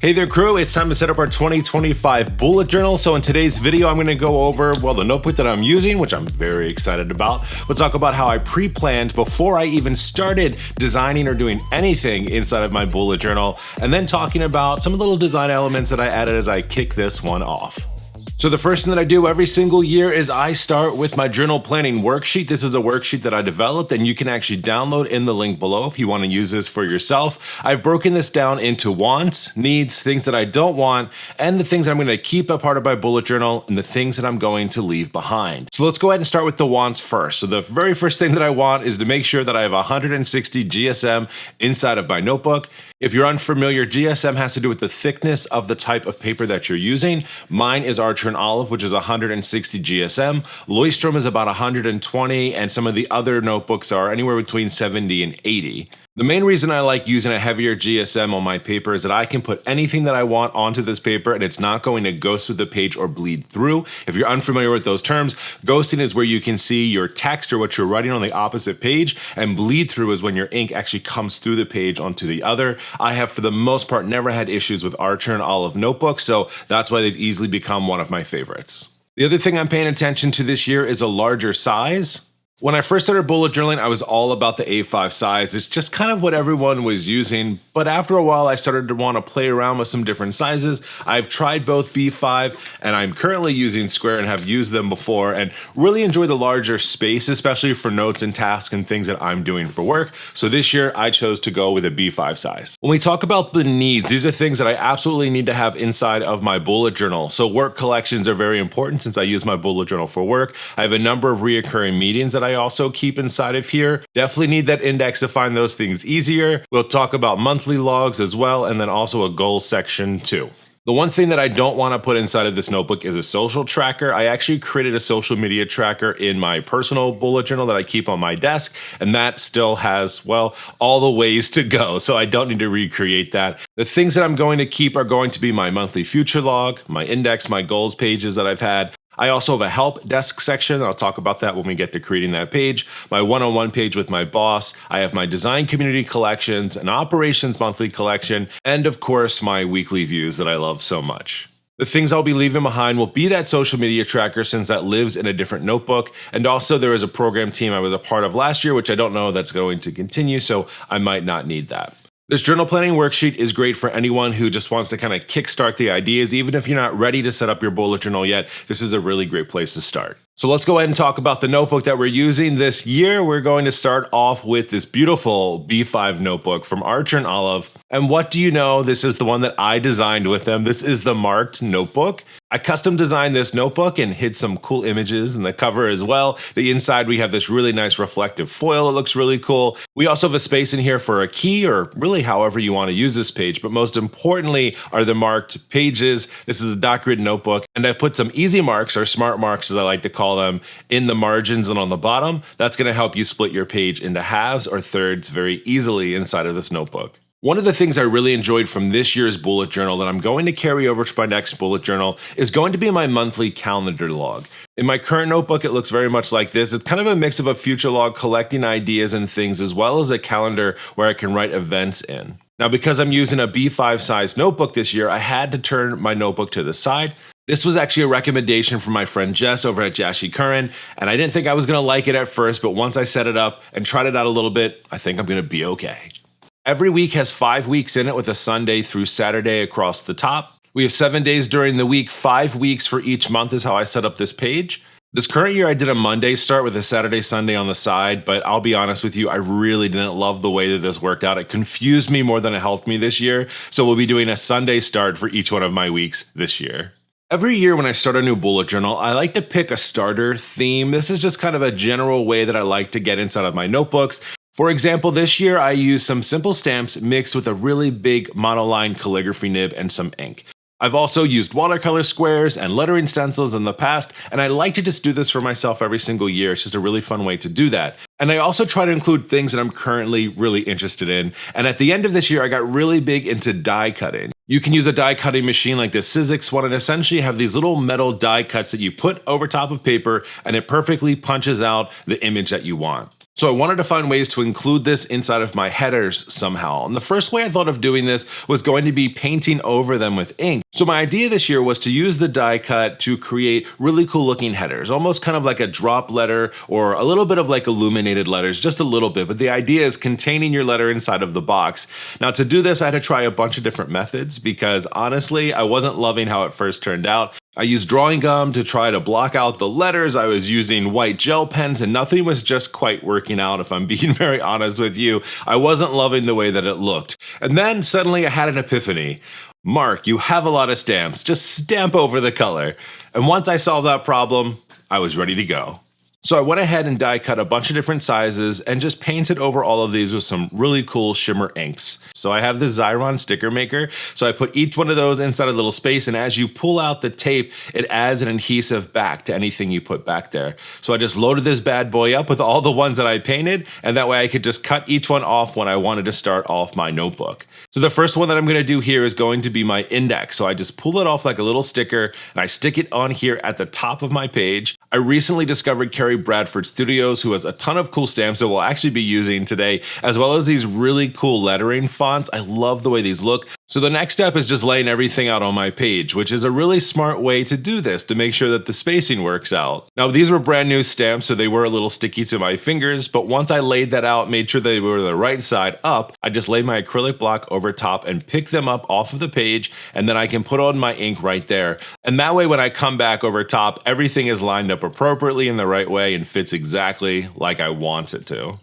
Hey there crew, it's time to set up our 2025 bullet journal. So in today's video, I'm gonna go over, well, the notebook that I'm using, which I'm very excited about. We'll talk about how I pre-planned before I even started designing or doing anything inside of my bullet journal, and then talking about some little design elements that I added as I kick this one off. So the first thing that I do every single year is I start with my journal planning worksheet. This is a worksheet that I developed and you can actually download in the link below if you want to use this for yourself. I've broken this down into wants, needs, things that I don't want, and the things I'm going to keep a part of my bullet journal and the things that I'm going to leave behind. So let's go ahead and start with the wants first. So the very first thing that I want is to make sure that I have 160 GSM inside of my notebook. If you're unfamiliar, GSM has to do with the thickness of the type of paper that you're using. Mine is Archer and Olive, which is 160 GSM. Leuchtturm is about 120, and some of the other notebooks are anywhere between 70 and 80. The main reason I like using a heavier GSM on my paper is that I can put anything that I want onto this paper and it's not going to ghost through the page or bleed through. If you're unfamiliar with those terms, ghosting is where you can see your text or what you're writing on the opposite page, and bleed through is when your ink actually comes through the page onto the other. I have, for the most part, never had issues with Archer and Olive notebooks, so that's why they've easily become one of my favorites. The other thing I'm paying attention to this year is a larger size. When I first started bullet journaling, I was all about the A5 size. It's just kind of what everyone was using, but after a while I started to want to play around with some different sizes. I've tried both B5 and I'm currently using square and have used them before and really enjoy the larger space, especially for notes and tasks and things that I'm doing for work. So this year I chose to go with a B5 size. When we talk about the needs, these are things that I absolutely need to have inside of my bullet journal. So work collections are very important since I use my bullet journal for work. I have a number of reoccurring meetings that I also keep inside of here. Definitely need that index to find those things easier. We'll talk about monthly logs as well, and then also a goal section too. The one thing that I don't want to put inside of this notebook is a social tracker. I actually created a social media tracker in my personal bullet journal that I keep on my desk, and that still has, well, all the ways to go, so I don't need to recreate that. The things that I'm going to keep are going to be my monthly future log, my index, my goals pages that I've had. I also have a help desk section. I'll talk about that when we get to creating that page. My one-on-one page with my boss. I have my design community collections, an operations monthly collection, and of course my weekly views that I love so much. The things I'll be leaving behind will be that social media tracker since that lives in a different notebook. And also there is a program team I was a part of last year, which I don't know that's going to continue, so I might not need that. This journal planning worksheet is great for anyone who just wants to kind of kickstart the ideas. Even if you're not ready to set up your bullet journal yet, this is a really great place to start. So let's go ahead and talk about the notebook that we're using this year. We're going to start off with this beautiful B5 notebook from Archer and Olive. And what do you know? This is the one that I designed with them. This is the marked notebook. I custom designed this notebook and hid some cool images in the cover as well. The inside, we have this really nice reflective foil. It looks really cool. We also have a space in here for a key, or really however you want to use this page. But most importantly are the marked pages. This is a dot grid notebook, and I've put some easy marks, or smart marks as I like to call them, in the margins and on the bottom. That's going to help you split your page into halves or thirds very easily inside of this notebook. One of the things I really enjoyed from this year's bullet journal that I'm going to carry over to my next bullet journal is going to be my monthly calendar log. In my current notebook, it looks very much like this. It's kind of a mix of a future log collecting ideas and things, as well as a calendar where I can write events in. Now, because I'm using a B5 size notebook this year, I had to turn my notebook to the side. This was actually a recommendation from my friend Jess over at Jashi Curran, and I didn't think I was going to like it at first, but once I set it up and tried it out a little bit, I think I'm going to be okay. Every week has 5 weeks in it with a Sunday through Saturday across the top. We have 7 days during the week, 5 weeks for each month is how I set up this page. This current year I did a Monday start with a Saturday, Sunday on the side, but I'll be honest with you, I really didn't love the way that this worked out. It confused me more than it helped me this year, so we'll be doing a Sunday start for each one of my weeks this year. Every year when I start a new bullet journal, I like to pick a starter theme. This is just kind of a general way that I like to get inside of my notebooks. For example, this year I used some simple stamps mixed with a really big monoline calligraphy nib and some ink. I've also used watercolor squares and lettering stencils in the past, and I like to just do this for myself every single year. It's just a really fun way to do that. And I also try to include things that I'm currently really interested in. And at the end of this year, I got really big into die cutting. You can use a die cutting machine like the Sizzix one and essentially have these little metal die cuts that you put over top of paper, and it perfectly punches out the image that you want. So I wanted to find ways to include this inside of my headers somehow. And the first way I thought of doing this was going to be painting over them with ink. So my idea this year was to use the die cut to create really cool looking headers, almost kind of like a drop letter or a little bit of like illuminated letters, just a little bit. But the idea is containing your letter inside of the box. Now to do this, I had to try a bunch of different methods because honestly, I wasn't loving how it first turned out. I used drawing gum to try to block out the letters. I was using white gel pens and nothing was just quite working out, if I'm being very honest with you. I wasn't loving the way that it looked. And then suddenly I had an epiphany. Mark, you have a lot of stamps. Just stamp over the color. And once I solved that problem, I was ready to go. So I went ahead and die cut a bunch of different sizes and just painted over all of these with some really cool shimmer inks. So I have this Xyron sticker maker. So I put each one of those inside a little space, and as you pull out the tape, it adds an adhesive back to anything you put back there. So I just loaded this bad boy up with all the ones that I painted, and that way I could just cut each one off when I wanted to start off my notebook. So the first one that I'm gonna do here is going to be my index. So I just pull it off like a little sticker and I stick it on here at the top of my page. I recently discovered Carrie Bradford Studios, who has a ton of cool stamps that we'll actually be using today, as well as these really cool lettering fonts. I love the way these look. So the next step is just laying everything out on my page, which is a really smart way to do this to make sure that the spacing works out. Now these were brand new stamps, so they were a little sticky to my fingers, but once I laid that out, made sure they were the right side up, I just laid my acrylic block over top and pick them up off of the page, and then I can put on my ink right there. And that way when I come back over top, everything is lined up appropriately in the right way and fits exactly like I want it to.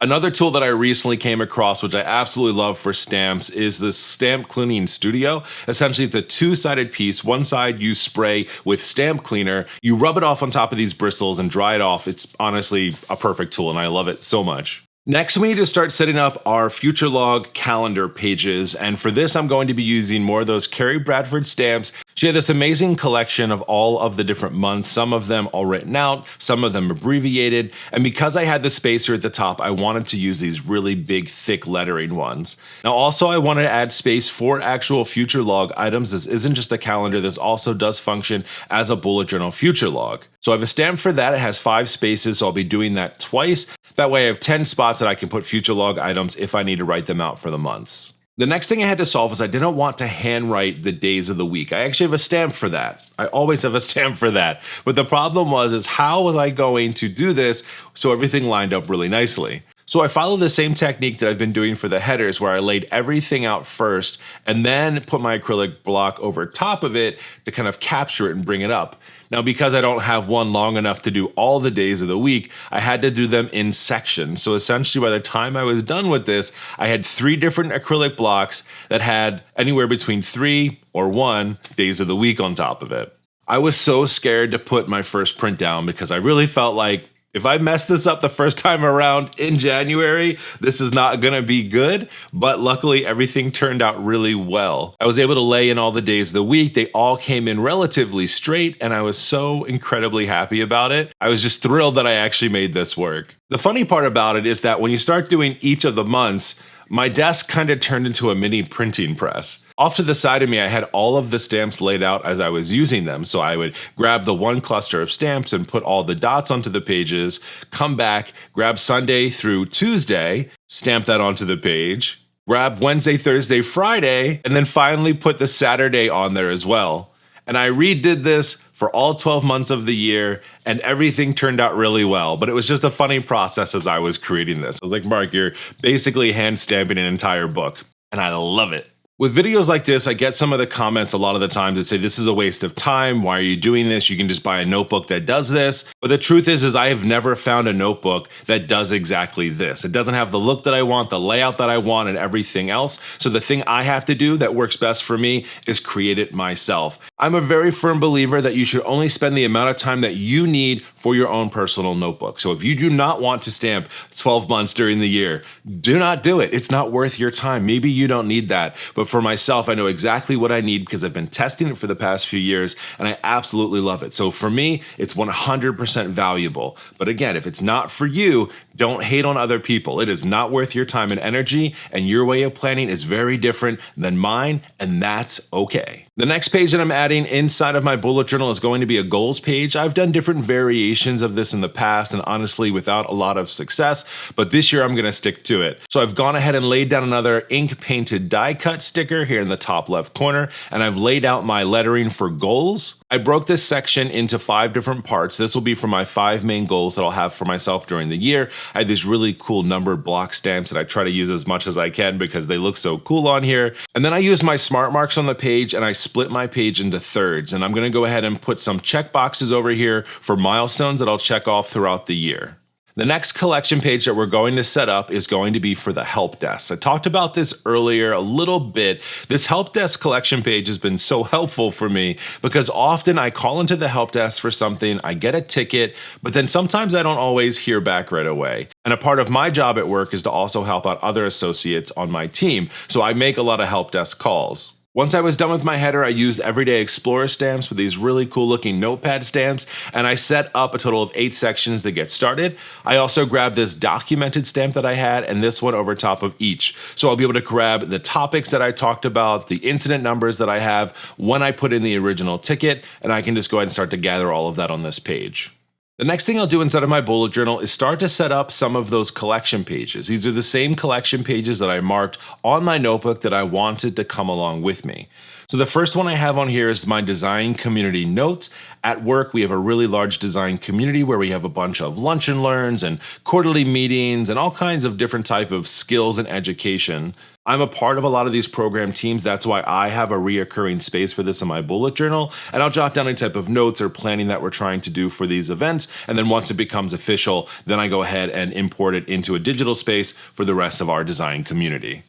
Another tool that I recently came across, which I absolutely love for stamps, is the Stamp Cleaning Studio. Essentially, it's a two-sided piece. One side you spray with stamp cleaner, you rub it off on top of these bristles and dry it off. It's honestly a perfect tool and I love it so much. Next, we need to start setting up our future log calendar pages, and for this I'm going to be using more of those Carrie Bradford stamps. She had this amazing collection of all of the different months, some of them all written out, some of them abbreviated, and because I had the spacer at the top, I wanted to use these really big, thick lettering ones. Now also I wanted to add space for actual future log items. This isn't just a calendar, this also does function as a bullet journal future log. So I have a stamp for that, it has 5 spaces, so I'll be doing that twice. That way I have 10 spots that I can put future log items if I need to write them out for the months. The next thing I had to solve is I didn't want to handwrite the days of the week. I actually have a stamp for that. I always have a stamp for that. But the problem was how was I going to do this so everything lined up really nicely? So I followed the same technique that I've been doing for the headers, where I laid everything out first and then put my acrylic block over top of it to kind of capture it and bring it up. Now, because I don't have one long enough to do all the days of the week, I had to do them in sections. So essentially, by the time I was done with this, I had 3 different acrylic blocks that had anywhere between 3 or 1 days of the week on top of it. I was so scared to put my first print down because I really felt like if I mess this up the first time around in January, this is not gonna be good, but luckily everything turned out really well. I was able to lay in all the days of the week. They all came in relatively straight and I was so incredibly happy about it. I was just thrilled that I actually made this work. The funny part about it is that when you start doing each of the months, my desk kind of turned into a mini printing press. Off to the side of me, I had all of the stamps laid out as I was using them. So I would grab the one cluster of stamps and put all the dots onto the pages, come back, grab Sunday through Tuesday, stamp that onto the page, grab Wednesday, Thursday, Friday, and then finally put the Saturday on there as well. And I redid this for all 12 months of the year, and everything turned out really well. But it was just a funny process as I was creating this. I was like, Mark, you're basically hand stamping an entire book, and I love it. With videos like this, I get some of the comments a lot of the times that say, this is a waste of time. Why are you doing this? You can just buy a notebook that does this. But the truth is I have never found a notebook that does exactly this. It doesn't have the look that I want, the layout that I want, and everything else. So the thing I have to do that works best for me is create it myself. I'm a very firm believer that you should only spend the amount of time that you need for your own personal notebook. So if you do not want to stamp 12 months during the year, do not do it. It's not worth your time. Maybe you don't need that. But for myself, I know exactly what I need because I've been testing it for the past few years and I absolutely love it. So for me, it's 100% valuable. But again, if it's not for you, don't hate on other people. It is not worth your time and energy, and your way of planning is very different than mine, and that's okay. The next page that I'm adding inside of my bullet journal is going to be a goals page. I've done different variations of this in the past and honestly without a lot of success, but this year I'm going to stick to it. So I've gone ahead and laid down another ink painted die cut sticker here in the top left corner, and I've laid out my lettering for goals. I broke this section into 5 different parts. This will be for my 5 main goals that I'll have for myself during the year. I had these really cool numbered block stamps that I try to use as much as I can because they look so cool on here. And then I use my smart marks on the page and I split my page into thirds. And I'm gonna go ahead and put some check boxes over here for milestones that I'll check off throughout the year. The next collection page that we're going to set up is going to be for the help desk. I talked about this earlier a little bit. This help desk collection page has been so helpful for me because often I call into the help desk for something, I get a ticket, but then sometimes I don't always hear back right away. And a part of my job at work is to also help out other associates on my team. So I make a lot of help desk calls. Once I was done with my header, I used Everyday Explorer stamps with these really cool looking notepad stamps, and I set up a total of 8 sections to get started. I also grabbed this documented stamp that I had and this one over top of each. So I'll be able to grab the topics that I talked about, the incident numbers that I have when I put in the original ticket, and I can just go ahead and start to gather all of that on this page. The next thing I'll do inside of my bullet journal is start to set up some of those collection pages. These are the same collection pages that I marked on my notebook that I wanted to come along with me. So the first one I have on here is my design community notes. At work, we have a really large design community where we have a bunch of lunch and learns and quarterly meetings and all kinds of different type of skills and education. I'm a part of a lot of these program teams. That's why I have a reoccurring space for this in my bullet journal. And I'll jot down any type of notes or planning that we're trying to do for these events. And then once it becomes official, then I go ahead and import it into a digital space for the rest of our design community.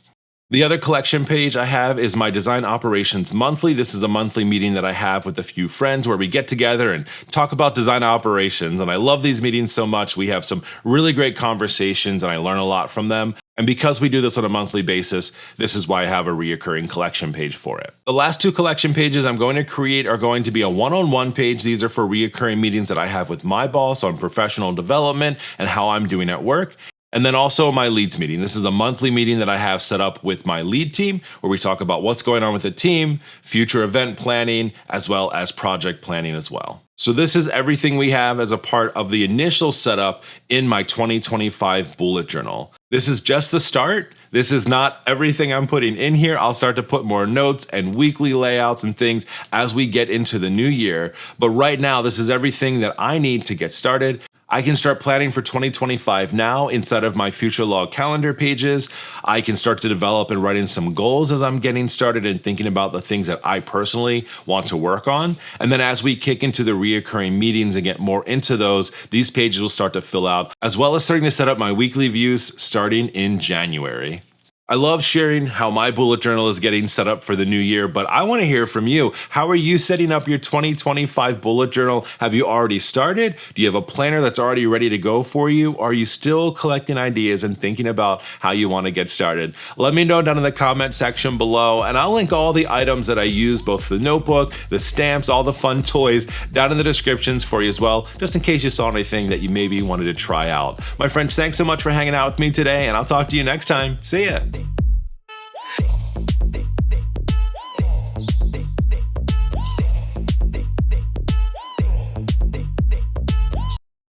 The other collection page I have is my Design Operations Monthly. This is a monthly meeting that I have with a few friends where we get together and talk about design operations. And I love these meetings so much. We have some really great conversations and I learn a lot from them. And because we do this on a monthly basis, this is why I have a reoccurring collection page for it. The last 2 collection pages I'm going to create are going to be a one-on-one page. These are for reoccurring meetings that I have with my boss on professional development and how I'm doing at work. And then also my leads meeting. This is a monthly meeting that I have set up with my lead team where we talk about what's going on with the team, future event planning, as well as project planning as well. So this is everything we have as a part of the initial setup in my 2025 bullet journal. This is just the start. This is not everything I'm putting in here. I'll start to put more notes and weekly layouts and things as we get into the new year. But right now, this is everything that I need to get started. I can start planning for 2025 now inside of my future log calendar pages. I can start to develop and write in some goals as I'm getting started and thinking about the things that I personally want to work on. And then as we kick into the reoccurring meetings and get more into those, these pages will start to fill out, as well as starting to set up my weekly views starting in January. I love sharing how my bullet journal is getting set up for the new year, but I want to hear from you. How are you setting up your 2025 bullet journal? Have you already started? Do you have a planner that's already ready to go for you? Or are you still collecting ideas and thinking about how you want to get started? Let me know down in the comment section below, and I'll link all the items that I use, both the notebook, the stamps, all the fun toys, down in the descriptions for you as well, just in case you saw anything that you maybe wanted to try out. My friends, thanks so much for hanging out with me today, and I'll talk to you next time. See ya.